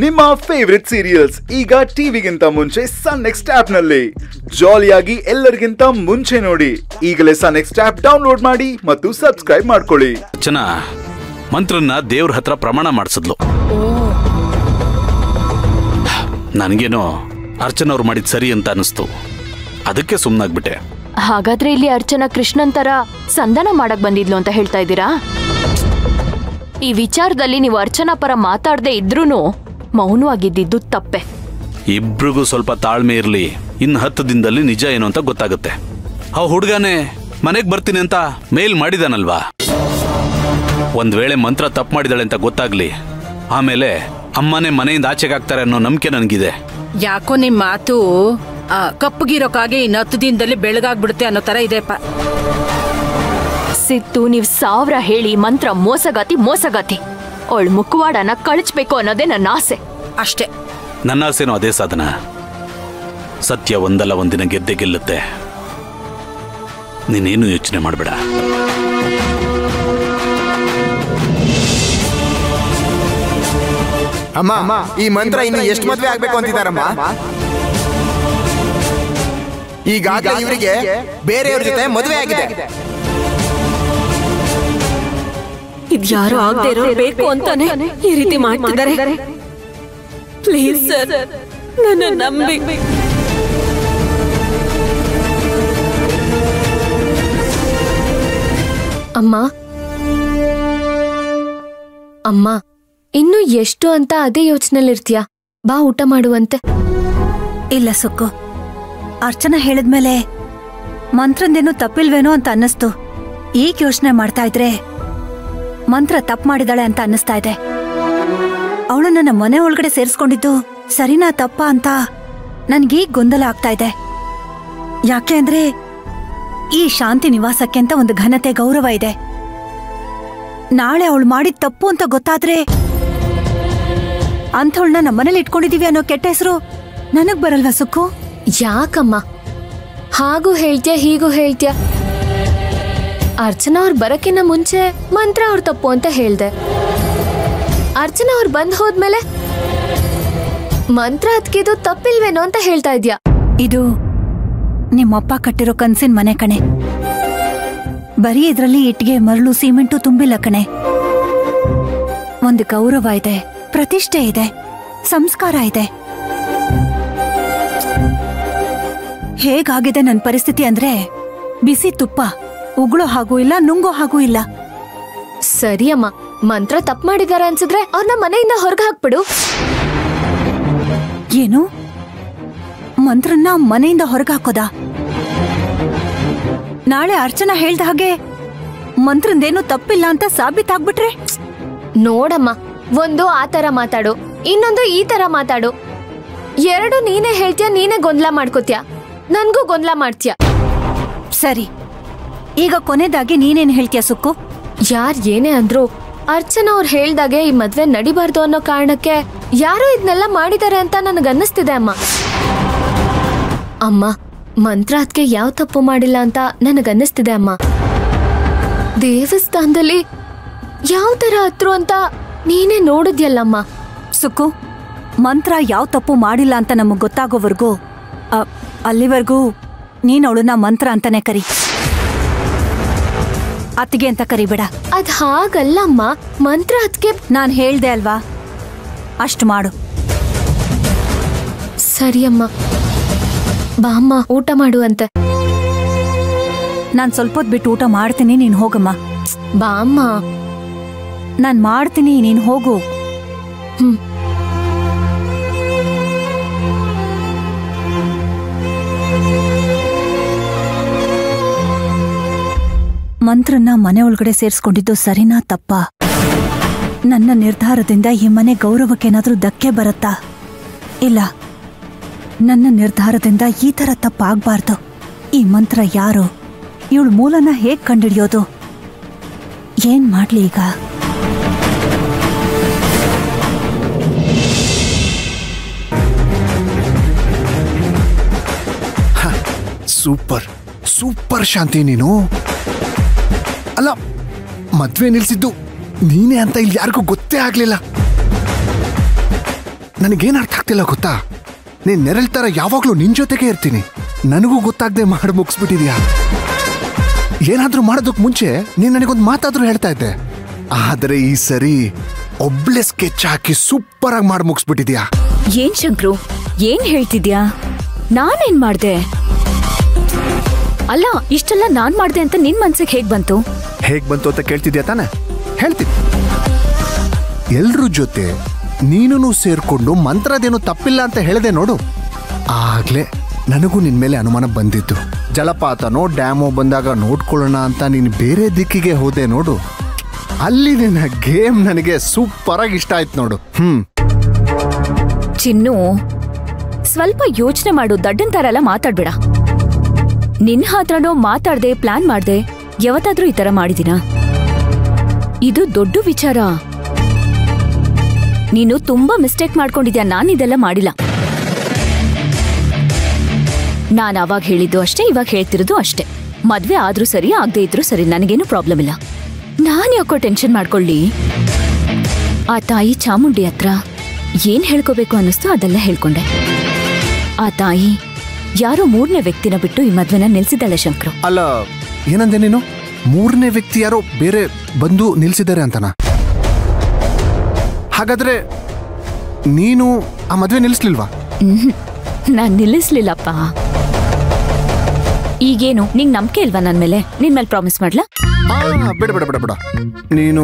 ನಿಮ್ಮ favourite serials ಈಗ ಟಿವಿಗಿಂತ ಮುಂಚೆ ಸನ್ ನೆಕ್ಸ್ಟ್ ಆಪ್ ನಲ್ಲಿ ಜಾಲಿಯಾಗಿ ಎಲ್ಲರಿಗಿಂತ ಮುಂಚೆ ನೋಡಿ. ಈಗಲೇ ಸನ್ ನೆಕ್ಸ್ಟ್ ಆಪ್ ಡೌನ್ಲೋಡ್ ಮಾಡಿ ಮತ್ತು ಸಬ್ಸ್ಕ್ರೈಬ್ ಮಾಡ್ಕೊಳ್ಳಿ. ಅರ್ಚನಾ ಮಂತ್ರನ್ನ ದೇವ್ರ ಹತ್ರ ಪ್ರಮಾಣ ಮಾಡಿಸಿದ್ಲು. ನನಗೇನೋ ಅರ್ಚನಾ ಅವ್ರು ಮಾಡಿದ್ ಸರಿ ಅಂತ ಅನಿಸ್ತು. ಅದಕ್ಕೆ ಸುಮ್ಮನಾಗ್ಬಿಟ್ಟೆ. ಹಾಗಾದ್ರೆ ಇಲ್ಲಿ ಅರ್ಚನಾ ಕೃಷ್ಣನ್ ತರ ಸಂಧಾನ ಮಾಡಕ್ ಬಂದಿದ್ಲು ಅಂತ ಹೇಳ್ತಾ ಇದ್ದೀರಾ? ಈ ವಿಚಾರದಲ್ಲಿ ನೀವು ಅರ್ಚನಾ ಪರ ಮಾತಾಡದೆ ಇದ್ರೂನು ಮೌನವಾಗಿದ್ದು ತಪ್ಪೆ. ಇಬ್ರಿಗೂ ಸ್ವಲ್ಪ ತಾಳ್ಮೆ ಇರ್ಲಿ. ಇನ್ನು 10 ದಿನದಲ್ಲಿ ನಿಜ ಏನು ಅಂತ ಗೊತ್ತಾಗುತ್ತೆ. ಆ ಹುಡುಗನೇ ಮನೆಗ್ ಬರ್ತೀನಿ ಅಂತ ಮೇಲ್ ಮಾಡಿದಾನಲ್ವಾ? ಒಂದ್ ವೇಳೆ ಮಂತ್ರ ತಪ್ಪು ಮಾಡಿದಾಳೆ ಅಂತ ಗೊತ್ತಾಗ್ಲಿ, ಆಮೇಲೆ ಅಮ್ಮನೇ ಮನೆಯಿಂದ ಆಚೆಗೆ ಹಾಕ್ತಾರೆ ಅನ್ನೋ ನಂಬಿಕೆ ನನಗಿದೆ. ಯಾಕೋ ನಿಮ್ ಮಾತು ಕಪ್ಪಗಿರೋಕಾಗೆ ಇನ್ನು 10 ದಿನದಲ್ಲಿ ಬೆಳಗಾಗ್ಬಿಡುತ್ತೆ ಅನ್ನೋ ತರ ಇದೆಪ್ಪ. ಸಿತ್ತು, ನೀವ್ 1000 ಹೇಳಿ ಮಂತ್ರ ಮೋಸಗಾತಿ ಅವಳು ಮುಖವಾಡನ ಕಳಿಸ್ಬೇಕು ಅನ್ನೋದೇ ನನ್ನ ಆಸೆ ಅಷ್ಟೇ. ನನ್ನ ಆಸೆನೋ ಅದೇ ಸಾಧನ. ಸತ್ಯ ಒಂದಲ್ಲ ಒಂದಿನ ಗೆದ್ದೆ ಗೆಲ್ಲುತ್ತೆ. ನೀನೇನು ಯೋಚನೆ ಮಾಡಬೇಡ. ಅಮ್ಮ, ಈ ಮಂತ್ರ ಇನ್ನು ಎಷ್ಟು ಮದ್ವೆ ಆಗ್ಬೇಕು ಅಂತಿದಾರಮ್ಮ? ಈಗಾಗಲೇ ಇವರಿಗೆ ಬೇರೆಯವ್ರ ಜೊತೆ ಮದುವೆ ಆಗಿದೆ. ಇದ್ಯಾರು ಆಗದೆ ಇರೋ ಬೇಕು ಅಂತಾನೆ ಈ ರೀತಿ ಮಾಡ್ತಿದ್ದಾರೆ. ಪ್ಲೀಸ್ ಸರ್, ನನ್ನ ನಂಬಿ. ಅಮ್ಮ ಇನ್ನು ಎಷ್ಟು ಅಂತ ಅದೇ ಯೋಚನೆಲಿರ್ತೀಯ? ಬಾ ಊಟ ಮಾಡುವಂತೆ. ಇಲ್ಲ ಸುಕ್ಕು, ಅರ್ಚನಾ ಹೇಳಿದ್ಮೇಲೆ ಮಂತ್ರಂದೇನು ತಪ್ಪಿಲ್ವೇನೋ ಅಂತ ಅನ್ನಿಸ್ತು. ಈಗ ಯೋಚನೆ ಮಾಡ್ತಾ ಇದ್ರೆ ಮಂತ್ರ ತಪ್ಪು ಮಾಡಿದಾಳೆ ಅಂತ ಅನ್ನಿಸ್ತಾ ಇದೆ. ಅವಳು ನನ್ನ ಮನೆ ಒಳಗಡೆ ಸೇರಿಸ್ಕೊಂಡಿದ್ದು ಸರಿನಾ ತಪ್ಪಾ ಅಂತ ನನ್ಗೀಗ ಗೊಂದಲ ಆಗ್ತಾ ಇದೆ. ಯಾಕೆ ಅಂದ್ರೆ ಈ ಶಾಂತಿ ನಿವಾಸಕ್ಕೆ ಅಂತ ಒಂದು ಘನತೆ, ಗೌರವ ಇದೆ. ನಾಳೆ ಅವಳು ಮಾಡಿದ ತಪ್ಪು ಅಂತ ಗೊತ್ತಾದ್ರೆ ಅಂಥವಳನ್ನ ನಮ್ಮ ಮನೇಲಿ ಇಟ್ಕೊಂಡಿದೀವಿ ಅನ್ನೋ ಕೆಟ್ಟ ಹೆಸರು ನನಗ್ ಬರಲ್ವಾ ಸುಕ್ಕು? ಯಾಕಮ್ಮ ಹಾಗೂ ಹೇಳ್ತೀಯ ಹೀಗೂ ಹೇಳ್ತೀಯ? ಅರ್ಚನಾ ಅವ್ರು ಬರಕ್ಕಿನ್ನ ಮುಂಚೆ ಮಂತ್ರ ಅವ್ರ ತಪ್ಪು ಅಂತ ಹೇಳ್ದೆ. ಅರ್ಚನಾ ಅವ್ರು ಬಂದ್ ಹೋದ್ಮೇಲೆ ಮಂತ್ರ ಅದಕ್ಕಿದು ತಪ್ಪಿಲ್ವೇನೋ ಅಂತ ಹೇಳ್ತಾ ಇದ್ಯಾ? ಇದು ನಿಮ್ಮಪ್ಪ ಕಟ್ಟಿರೋ ಕನ್ಸಿನ ಮನೆ ಕಣೆ. ಬರೀ ಇದ್ರಲ್ಲಿ ಇಟ್ಟಿಗೆ, ಮರಳು, ಸಿಮೆಂಟು ತುಂಬಿಲ್ಲ ಕಣೆ. ಒಂದು ಗೌರವ ಇದೆ, ಪ್ರತಿಷ್ಠೆ ಇದೆ, ಸಂಸ್ಕಾರ ಇದೆ. ಹೇಗಾಗಿದೆ ನನ್ನ ಪರಿಸ್ಥಿತಿ ಅಂದ್ರೆ ಬಿಸಿ ತುಪ್ಪ ಉಗುಳೋ ಹಾಗೂ ಇಲ್ಲ, ನುಂಗೋ ಹಾಗೂ ಇಲ್ಲ. ಸರಿ ಅಮ್ಮ, ಮಂತ್ರ ತಪ್ಪು ಮಾಡಿದಾರ ಅನ್ಸಿದ್ರೆ ಅವ್ರನ್ನ ಮನೆಯಿಂದ ಹೊರಗೆ ಹಾಕ್ಬಿಡು. ಏನು? ಮಂತ್ರನ್ನ ಮನೆಯಿಂದ ಹೊರಗೆ ಹಾಕೋದಾ? ನಾಳೆ ಅರ್ಚನಾ ಹೇಳ್ದ ಹಾಗೆ ಮಂತ್ರಂದೇನು ತಪ್ಪಿಲ್ಲ ಅಂತ ಸಾಬೀತಾಗ್ಬಿಟ್ರೆ? ನೋಡಮ್ಮ, ಒಂದು ಆ ತರ ಮಾತಾಡು, ಇನ್ನೊಂದು ಈ ತರ ಮಾತಾಡು. ಎರಡು ನೀನೇ ಹೇಳ್ತೀಯ, ನೀನೇ ಗೊಂದಲ ಮಾಡ್ಕೋತೀಯ, ನನ್ಗೂ ಗೊಂದಲ ಮಾಡ್ತೀಯ. ಸರಿ, ಈಗ ಕೊನೆದಾಗಿ ನೀನೇನ್ ಹೇಳ್ತೀಯ ಸುಕ್ಕು? ಯಾರ್ ಏನೇ ಅಂದ್ರು ಅರ್ಚನಾ ಅವ್ರು ಹೇಳ್ದಾಗೆ ಈ ಮದ್ವೆ ನಡಿಬಾರ್ದು ಅನ್ನೋ ಕಾರಣಕ್ಕೆ ಯಾರೋ ಇದನ್ನೆಲ್ಲ ಮಾಡಿದ್ದಾರೆ ಅಂತ ನನಗನ್ನಿಸ್ತಿದೆ ಅಮ್ಮ. ಅಮ್ಮ, ಮಂತ್ರ ಅದಕ್ಕೆ ಯಾವ ತಪ್ಪು ಮಾಡಿಲ್ಲ ಅಂತ ನನಗನ್ನಿಸ್ತಿದೆ ಅಮ್ಮ. ದೇವಸ್ಥಾನದಲ್ಲಿ ಯಾವ ತರ ಹತ್ರು ಅಂತ ನೀನೇ ನೋಡಿದ್ಯಲ್ಲಮ್ಮ. ಸುಕ್ಕು, ಮಂತ್ರ ಯಾವ ತಪ್ಪು ಮಾಡಿಲ್ಲ ಅಂತ ನಮಗ್ ಗೊತ್ತಾಗೋವರೆಗೂ ಅಲ್ಲಿವರೆಗೂ ನೀನ್ ಅವಳನ್ನ ಮಂತ್ರ ಅಂತಾನೆ ಕರಿ, ಅತ್ತಿಗೆ ಅಂತ ಕರಿಬೇಡ. ಅದ್ ಹಾಗಲ್ಲಮ್ಮ, ಮಂತ್ರ ಅದಕ್ಕೆ ನಾನ್ ಹೇಳ್ದೆ ಅಲ್ವಾ, ಅಷ್ಟು ಮಾಡು. ಸರಿಯಮ್ಮ, ಬಾಮ್ಮ ಊಟ ಮಾಡುವಂತೆ. ನಾನ್ ಸ್ವಲ್ಪ ಹೊತ್ತು ಬಿಟ್ಟು ಊಟ ಮಾಡ್ತೀನಿ, ನೀನ್ ಹೋಗಮ್ಮ. ಬಾಮ್ಮ. ನಾನ್ ಮಾಡ್ತೀನಿ, ನೀನ್ ಹೋಗು. ಮಂತ್ರನ್ನ ಮನೆ ಒಳಗಡೆ ಸೇರಿಸ್ಕೊಂಡಿದ್ದು ಸರಿನಾ ತಪ್ಪಾ? ನನ್ನ ನಿರ್ಧಾರದಿಂದ ಈ ಮನೆ ಗೌರವಕ್ಕೇನಾದ್ರೂ ಧಕ್ಕೆ ಬರುತ್ತಾ? ಇಲ್ಲ, ನನ್ನ ನಿರ್ಧಾರದಿಂದ ಈ ತರ ತಪ್ಪಾಗ್ಬಾರ್ದು. ಈ ಮಂತ್ರ ಯಾರು? ಇವಳು ಮೂಲನ ಹೇಗ್ ಕಂಡಿಡಿಯೋದು? ಏನ್ ಮಾಡ್ಲಿ ಈಗ? ಸೂಪರ್ ಸೂಪರ್ ಶಾಂತಿ ನೀನು. ಅಲ್ಲ, ಮದ್ವೆ ನಿಲ್ಸಿದ್ದು ನೀನೇ ಅಂತ ಇಲ್ಲಿ ಯಾರಿಗೂ ಗೊತ್ತೇ ಆಗ್ಲಿಲ್ಲ. ನನಗೇನು ಅರ್ಥ ಆಗ್ತಿಲ್ಲ ಗೊತ್ತಾ, ನೀನ್ ನೆರಳ್ ತರ ಯಾವಾಗ್ಲೂ ನಿನ್ ಜೊತೆಗೆ ಇರ್ತೀನಿ, ನನಗೂ ಗೊತ್ತಾಗದೆ ಮಾಡಿ ಮುಗಿಸ್ಬಿಟ್ಟಿದ್ಯಾ. ಏನಾದ್ರೂ ಮಾಡೋದಕ್ ಮುಂಚೆ ನೀನ್ ನನಗೊಂದು ಮಾತಾದ್ರೂ ಹೇಳ್ತಾ ಇದ್ದೆ, ಆದ್ರೆ ಈ ಸರಿ ಒಬ್ಳೆ ಸ್ಕೆಚ್ ಹಾಕಿ ಸೂಪರ್ ಆಗಿ ಮಾಡಿ ಮುಗಿಸ್ಬಿಟ್ಟಿದ್ಯಾ. ಏನ್ ಶಂಕ್ರು, ಏನ್ ಹೇಳ್ತಿದ್ಯಾ? ನಾನೇನ್ ಮಾಡ್ದೆ? ಅಲ್ಲ, ಇಷ್ಟೆಲ್ಲ ನಾನ್ ಮಾಡ್ದೆ ಅಂತ ನಿನ್ ಮನ್ಸಿಗೆ ಹೇಗ್ ಬಂತು ಅಂತ ಕೇಳ್ತಿದ್ಯಾ ತಾನೆ? ಹೇಳ್ತೀನಿ. ಎಲ್ರ ಜೊತೆ ನೀನು ಸೇರ್ಕೊಂಡು ಮಂತ್ರದೇನು ತಪ್ಪಿಲ್ಲ ಅಂತ ಹೇಳಿದೆ ನೋಡು, ಆಗ್ಲೇ ನನಗೂ ನಿನ್ ಮೇಲೆ ಅನುಮಾನ ಬಂದಿತ್ತು. ಜಲಪಾತನೋ ಡ್ಯಾಮೋ ಬಂದಾಗ ನೋಡ್ಕೊಳ್ಳೋಣ ಅಂತ ನೀನು ಬೇರೆ ದಿಕ್ಕಿಗೆ ಹೋದೆ ನೋಡು, ಅಲ್ಲಿ ನಿನ್ನ ಗೇಮ್ ನನಗೆ ಸೂಪರ್ ಆಗಿ ಇಷ್ಟ ಆಯ್ತು ನೋಡು. ಚಿನ್ನು, ಸ್ವಲ್ಪ ಯೋಚನೆ ಮಾಡು, ದಡ್ಡನ್ ತರ ಎಲ್ಲ ಮಾತಾಡ್ಬೇಡ. ನಿನ್ ಹತ್ರನೋ ಮಾತಾಡ್ದೆ ಪ್ಲಾನ್ ಮಾಡ್ದೆ ಯಾವತ್ತಾದ್ರೂ ಈ ತರ ಮಾಡಿದಿನಾ? ಇದು ದೊಡ್ಡ ವಿಚಾರ. ನೀನು ತುಂಬಾ ಮಿಸ್ಟೇಕ್ ಮಾಡ್ಕೊಂಡಿದ್ಯಾ. ನಾನಿದೆಲ್ಲ ಮಾಡಿಲ್ಲ. ನಾನು ಅವಾಗ ಹೇಳಿದ್ದು ಅಷ್ಟೇ, ಇವಾಗ ಹೇಳ್ತಿರೋದು ಅಷ್ಟೇ. ಮದ್ವೆ ಆದ್ರೂ ಸರಿ, ಆಗದೆ ಇದ್ರೂ ಸರಿ, ನನಗೇನು ಪ್ರಾಬ್ಲಮ್ ಇಲ್ಲ. ನಾನ್ ಯಾಕೋ ಟೆನ್ಷನ್ ಮಾಡ್ಕೊಳ್ಳಿ. ಆ ತಾಯಿ ಚಾಮುಂಡಿ ಹತ್ರ ಏನ್ ಹೇಳ್ಕೋಬೇಕು ಅನ್ನಿಸ್ತು ಅದೆಲ್ಲ ಹೇಳ್ಕೊಂಡೆ. ಆ ತಾಯಿ ಯಾರೋ 3ನೇ ವ್ಯಕ್ತಿನ ಬಿಟ್ಟು ಈ ಮದ್ವೆನ ನಿಲ್ಸಿದ್ದಾಳೆ ಶಂಕ್ರು. ಅಲ್ಲ, ಏನಂದೆ ನೀನು? 3ನೇ ವ್ಯಕ್ತಿ ಯಾರೋ ಬೇರೆ ಬಂದು ನಿಲ್ಸಿದ್ದಾರೆ ಅಂತನಾ? ಹಾಗಾದ್ರೆ ನೀನು ಆ ಮದ್ವೆ ನಿಲ್ಲಿಸ್ಲಿಲ್ವಾ? ನಾನ್ ನಿಲ್ಲಿಸ್ಲಿಲ್ಲಪ್ಪ. ಈಗೇನು ನಿಂಗ್ ನಂಬಿಕೆ ಇಲ್ವಾ ನನ್ ಮೇಲೆ? ನಿನ್ ಮೇಲೆ ಪ್ರಾಮಿಸ್ ಮಾಡ್ಲಾ? ಬಿಡ ಬಿಡ ಬಿಡ ಬಿಡ. ನೀನು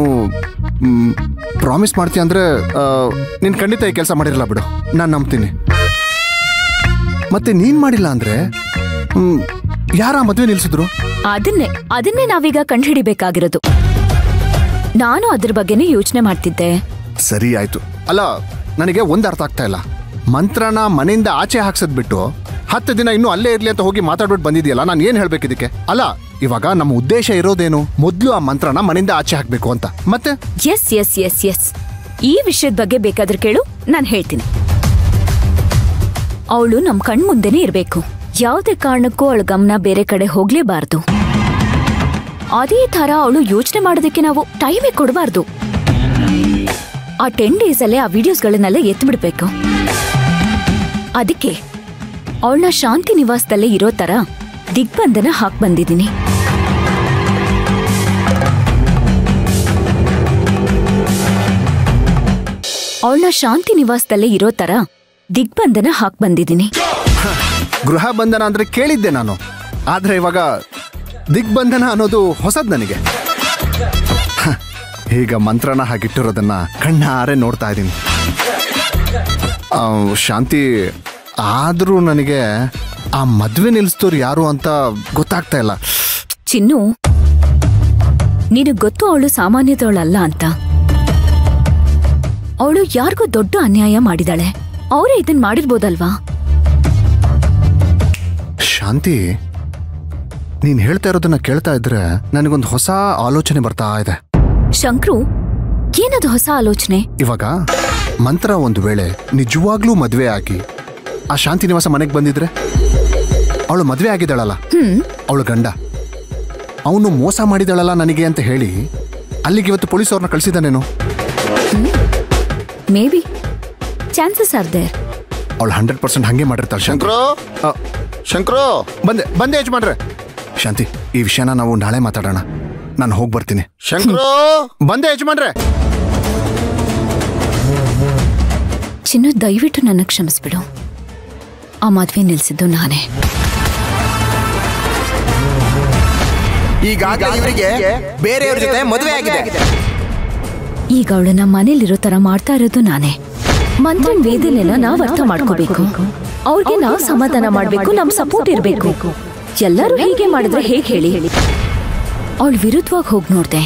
ಪ್ರಾಮಿಸ್ ಮಾಡ್ತೀಯ ಅಂದ್ರೆ ನೀನ್ ಖಂಡಿತ ಈ ಕೆಲಸ ಮಾಡಿರಲ್ಲ ಬಿಡು, ನಾನು ನಂಬ್ತೀನಿ. ಮತ್ತೆ ನೀನ್ ಮಾಡಿಲ್ಲ ಅಂದ್ರೆ ಯಾರ ಮದ್ವೆ ನಿಲ್ಸಿದ್ರು? ಅದನ್ನೇ ನಾವೀಗ ಕಂಡುಹಿಡಿಬೇಕಾಗಿರೋದು. ನಾನು ಅದ್ರ ಬಗ್ಗೆನೇ ಯೋಚನೆ ಮಾಡ್ತಿದ್ದೆ. ಸರಿ ಆಯ್ತು. ಅಲ್ಲ, ನನಗೆ ಒಂದ್ ಅರ್ಥ ಆಗ್ತಾ ಇಲ್ಲ. ಮಂತ್ರನ ಮನೆಯಿಂದ ಆಚೆ ಹಾಕ್ಸದ್ ಬಿಟ್ಟು 10 ದಿನ ಇನ್ನೂ ಅಲ್ಲೇ ಇರ್ಲಿ ಅಂತ ಹೋಗಿ ಮಾತಾಡ್ಬಿಟ್ಟು ಬಂದಿದ್ಯಲ್ಲ, ನಾನು ಏನ್ ಹೇಳ್ಬೇಕಿದಕ್ಕೆ? ಅಲ್ಲ, ಇವಾಗ ನಮ್ಮ ಉದ್ದೇಶ ಇರೋದೇನು? ಮೊದ್ಲು ಆ ಮಂತ್ರನ ಮನೆಯಿಂದ ಆಚೆ ಹಾಕ್ಬೇಕು ಅಂತ. ಮತ್ತೆ ಎಸ್ ಈ ವಿಷಯದ ಬಗ್ಗೆ ಬೇಕಾದ್ರೆ ಕೇಳು, ನಾನು ಹೇಳ್ತೀನಿ. ಅವಳು ನಮ್ ಕಣ್ ಮುಂದೆನೇ ಇರ್ಬೇಕು. ಯಾವುದೇ ಕಾರಣಕ್ಕೂ ಅವಳ ಗಮನ ಬೇರೆ ಕಡೆ ಹೋಗ್ಲೇಬಾರ್ದು. ಅದೇ ತರ ಅವಳು ಯೋಚನೆ ಮಾಡೋದಕ್ಕೆ ನಾವು ಟೈಮೇ ಕೊಡಬಾರ್ದು. ಆ 10 ಡೇಸ್ ಅಲ್ಲೇ ಆ ವಿಡಿಯೋಸ್ಗಳನ್ನೆಲ್ಲ ಎತ್ಬಿಡ್ಬೇಕು. ಅದಕ್ಕೆ ಅವಳನ್ನ ಶಾಂತಿ ನಿವಾಸದಲ್ಲೇ ಇರೋ ತರ ದಿಗ್ಬಂಧನ ಹಾಕ್ ಬಂದಿದ್ದೀನಿ. ಅವಳನ್ನ ಶಾಂತಿ ನಿವಾಸದಲ್ಲೇ ಇರೋ ತರ ದಿಗ್ಬಂಧನ ಹಾಕ್ ಬಂದಿದ್ದೀನಿ. ಗೃಹ ಬಂಧನ ಅಂದ್ರೆ ಕೇಳಿದ್ದೆ ನಾನು, ಆದ್ರೆ ಇವಾಗ ದಿಗ್ಬಂಧನ ಅನ್ನೋದು ಹೊಸದ್ ನನಗೆ. ಈಗ ಮಂತ್ರನ ಹಾಗಿಟ್ಟಿರೋದನ್ನ ಕಣ್ಣಾರೆ ನೋಡ್ತಾ ಇದ್ದೀನಿ. ಶಾಂತಿ, ಆದ್ರೂ ನನಗೆ ಆ ಮದ್ವೆ ನಿಲ್ಸ್ತೋರು ಯಾರು ಅಂತ ಗೊತ್ತಾಗ್ತಾ ಇಲ್ಲ. ಚಿನ್ನು, ನಿನಗ್ ಗೊತ್ತು ಅವಳು ಸಾಮಾನ್ಯದವಳಲ್ಲ ಅಂತ. ಅವಳು ಯಾರಿಗೂ ದೊಡ್ಡ ಅನ್ಯಾಯ ಮಾಡಿದಾಳೆ. ಅವರೇ ಇದನ್ ಮಾಡಿರ್ಬೋದಲ್ವಾ? ಶಾಂತಿ, ನೀನ್ ಹೇಳ್ತಾ ಇರೋದನ್ನ ಕೇಳ್ತಾ ಇದ್ರೆ ನನಗೊಂದು ಹೊಸ ಆಲೋಚನೆ ಬರ್ತಾ ಇದೆ. ಶಂಕ್ರು, ಏನದು ಹೊಸ ಆಲೋಚನೆ? ಇವಾಗ ಮಂತ್ರ ಒಂದು ವೇಳೆ ನಿಜವಾಗ್ಲೂ ಮದ್ವೆ ಆಗಿ ಆ ಶಾಂತಿ ನಿವಾಸ ಮನೆಗೆ ಬಂದಿದ್ರೆ, ಅವಳು ಮದ್ವೆ ಆಗಿದ್ದಾಳಲ್ಲ, ಅವಳು ಗಂಡ ಅವನು ಮೋಸ ಮಾಡಿದಾಳಲ್ಲ ನನಗೆ ಅಂತ ಹೇಳಿ ಅಲ್ಲಿಗೆ ಇವತ್ತು ಪೊಲೀಸ್ ಅವ್ರನ್ನ ಕಳಿಸಿದಾನೇನು? Maybe chances are there. ಅವಳು 100% ಹಂಗೆ ಮಾಡಿರ್ತಾಳೆ. ಶಂಕ್ರು, ಬಂದೆ ಯಜಮಾನ್ರೆ. ಶಾಂತಿ, ಈ ವಿಷಯನ ನಾವು ನಾಳೆ ಮಾತಾಡೋಣ. ನಾನು ಹೋಗಿ ಬರ್ತೀನಿ. ಶಂಕ್ರು, ಬಂದೆ ಯಜಮಾನ್ರೆ. ಚಿನ್ನು, ದಯವಿಟ್ಟು ನನ್ನ ಕ್ಷಮಿಸ್ಬಿಡು. ಆ ಮದ್ವೆ ನಿಲ್ಸಿದ್ದು ನಾನೇ. ಈಗಾಗಲೇ ಇವರಿಗೆ ಬೇರೆಯವ್ರ ಜೊತೆ ಮದುವೆ ಆಗಿದೆ. ಈಗ ಅವಳನ್ನ ಮನೇಲಿರೋ ತರ ಮಾಡ್ತಾ ಇರೋದು ನಾನೇ. ಮಂತ್ರನ್ ವೇದನೆನ ನಾವ್ ಅರ್ಥ ಮಾಡ್ಕೋಬೇಕು. ಅವ್ರಿಗೆ ನಾವ್ ಸಮಾಧಾನ ಮಾಡ್ಬೇಕು, ನಮ್ ಸಪೋರ್ಟ್ ಇರ್ಬೇಕು. ಎಲ್ಲರೂ ಹೀಗೆ ಮಾಡಿದ್ರೆ ಹೇಗೆ ಹೇಳಿ? ಅವಳ ವಿರುದ್ಧವಾಗಿ ಹೋಗಿ ನೋಡ್ದೆ.